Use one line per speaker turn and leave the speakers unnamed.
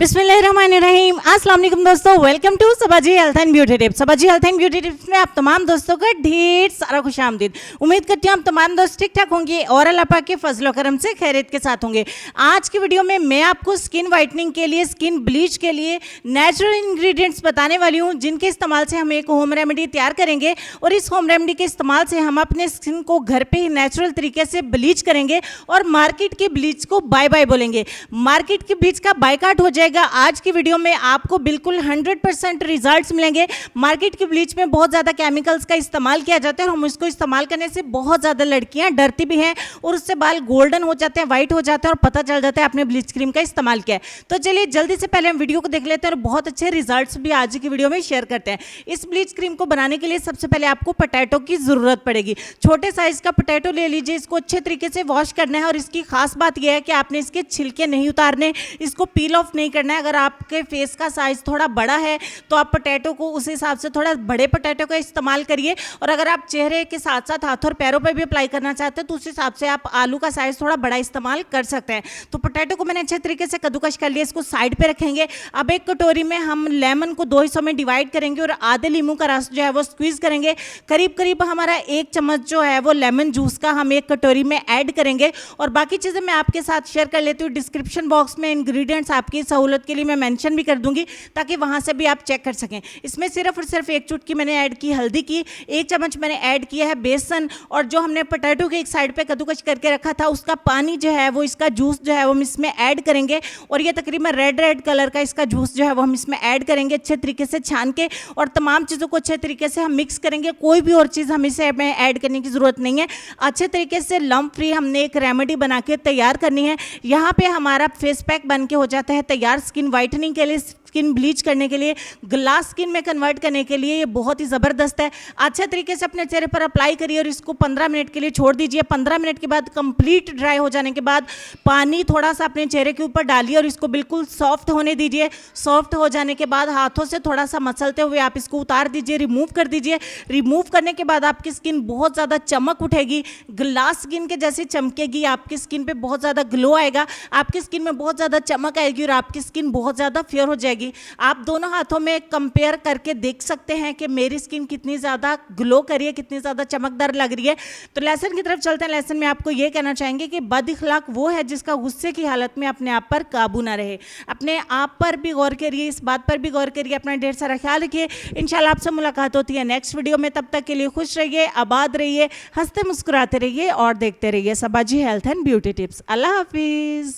बिस्मिल्लाहिर्रहमानिर्रहीम। अस्सलाम वालेकुम दोस्तों, welcome to Sabaji health and beauty tips. Sabaji health and beauty tips में आप तमाम दोस्तों का ढेर सारा खुशामदीद। उम्मीद करती हूँ आप तमाम दोस्त ठीक ठाक होंगे और अल्लाह पाक के फजलो करम से खैरियत के साथ होंगे। आज की वीडियो में मैं आपको स्किन वाइटनिंग के लिए, स्किन ब्लीच के लिए नेचुरल इंग्रेडिएंट्स बताने वाली हूँ, जिनके इस्तेमाल से हम एक होम रेमेडी तैयार करेंगे और इस होम रेमेडी के इस्तेमाल से हम अपने स्किन को घर पे ही नेचुरल तरीके से ब्लीच करेंगे और मार्केट की ब्लीच को बाय बाय बोलेंगे। मार्केट की ब्लीच का बायकाट हो जाएगा। आज की वीडियो में आपको बिल्कुल 100% रिजल्ट्स मिलेंगे। मार्केट की ब्लीच में बहुत ज़्यादा केमिकल्स का इस्तेमाल किया जाता है और हम इसको इस्तेमाल करने से बहुत ज़्यादा लड़कियां डरती भी हैं और उससे बाल गोल्डन हो जाते हैं, वाइट हो जाते हैं और पता चल जाता है आपने ब्लीच क्रीम का इस्तेमाल किया है। तो चलिए जल्दी से पहले हम वीडियो को देख लेते हैं और बहुत अच्छे रिजल्ट्स भी आज की वीडियो में शेयर करते हैं। इस ब्लीच क्रीम को बनाने के लिए सबसे पहले आपको पोटैटो की ज़रूरत पड़ेगी। छोटे साइज़ का पोटैटो ले लीजिए, इसको अच्छे तरीके से वॉश करना है और इसकी खास बात यह है कि आपने इसके छिलके नहीं उतारने, इसको पील ऑफ नहीं करना है। अगर आपके फेस का साइज़ थोड़ा बड़ा है तो आप पोटैटो को उस हिसाब से थोड़ा बड़े पोटैटो का इस्तेमाल करिए और अगर आप चेहरे के साथ साथ हाथों और पैरों पर भी अप्लाई करना चाहते हैं तो उस हिसाब से आप आलू का साइज़ थोड़ा बड़ा इस्तेमाल कर सकते हैं। तो पोटैटो को मैंने अच्छे तरीके से कद्दूकश कर लिया, इसको साइड पे रखेंगे। अब एक कटोरी में हम लेमन को 2 हिस्सों में डिवाइड करेंगे और आधे नींबू का रस जो है वो स्क्वीज करेंगे। करीब करीब हमारा 1 चम्मच जो है वो लेमन जूस का हम एक कटोरी में ऐड करेंगे और बाकी चीज़ें मैं आपके साथ शेयर कर लेती हूँ। डिस्क्रिप्शन बॉक्स में इंग्रेडिएंट्स आपकी सहूलत के लिए मैं मेंशन भी कर दूंगी ताकि वहाँ से भी आप चेक कर सकें। इसमें सिर्फ और सिर्फ 1 चुटकी मैंने ऐड की हल्दी की, 1 चम्मच मैंने ऐड किया है बेसन और जो हमने पोटैटो के एक साइड पे कद्दूकश करके रखा था उसका पानी जो है वो, इसका जूस जो है वो हम इसमें ऐड करेंगे और ये तकरीबन रेड कलर का इसका जूस जो है वो हम इसमें ऐड करेंगे अच्छे तरीके से छान के और तमाम चीज़ों को अच्छे तरीके से हम मिक्स करेंगे। कोई भी और चीज़ हम इसे में ऐड करने की ज़रूरत नहीं है। अच्छे तरीके से लम्प फ्री हमने एक रेमेडी बना के तैयार करनी है। यहाँ पे हमारा फेस पैक बन के हो जाता है तैयार। स्किन वाइटनिंग के लिए, स्किन ब्लीच करने के लिए, ग्लास स्किन में कन्वर्ट करने के लिए ये बहुत ही ज़बरदस्त है। अच्छे तरीके से अपने चेहरे पर अप्लाई करिए और इसको 15 मिनट के लिए छोड़ दीजिए। 15 मिनट के बाद कंप्लीट ड्राई हो जाने के बाद पानी थोड़ा सा अपने चेहरे के ऊपर डालिए और इसको बिल्कुल सॉफ्ट होने दीजिए। सॉफ्ट हो जाने के बाद हाथों से थोड़ा सा मसलते हुए आप इसको उतार दीजिए, रिमूव कर दीजिए। रिमूव करने के बाद आपकी स्किन बहुत ज़्यादा चमक उठेगी, ग्लास स्किन के जैसी चमकेगी। आपकी स्किन पे बहुत ज़्यादा ग्लो आएगा, आपकी स्किन में बहुत ज़्यादा चमक आएगी और आपकी स्किन बहुत ज़्यादा फेयर हो जाएगी। आप दोनों हाथों में कंपेयर करके देख सकते हैं कि मेरी स्किन कितनी ज़्यादा ग्लो कर रही है, कितनी ज़्यादा चमकदार लग रही है। तो लेसन की तरफ चलते हैं। लेसन में आपको ये कहना चाहेंगे कि बदअखलाक वो है जिसका गुस्से की हालत में अपने आप पर काबू ना रहे। अपने आप पर भी गौर करिए, इस बात पर भी गौर करिए, अपना ढेर सारा ख्याल रखिए। इंशाल्लाह आपसे मुलाकात होती है नेक्स्ट वीडियो में। तब तक के लिए खुश रहिए, आबाद रहिए, हंसते मुस्कुराते रहिए और देखते रहिए सबाजी हेल्थ एंड ब्यूटी टिप्स। अल्लाह हाफिज़।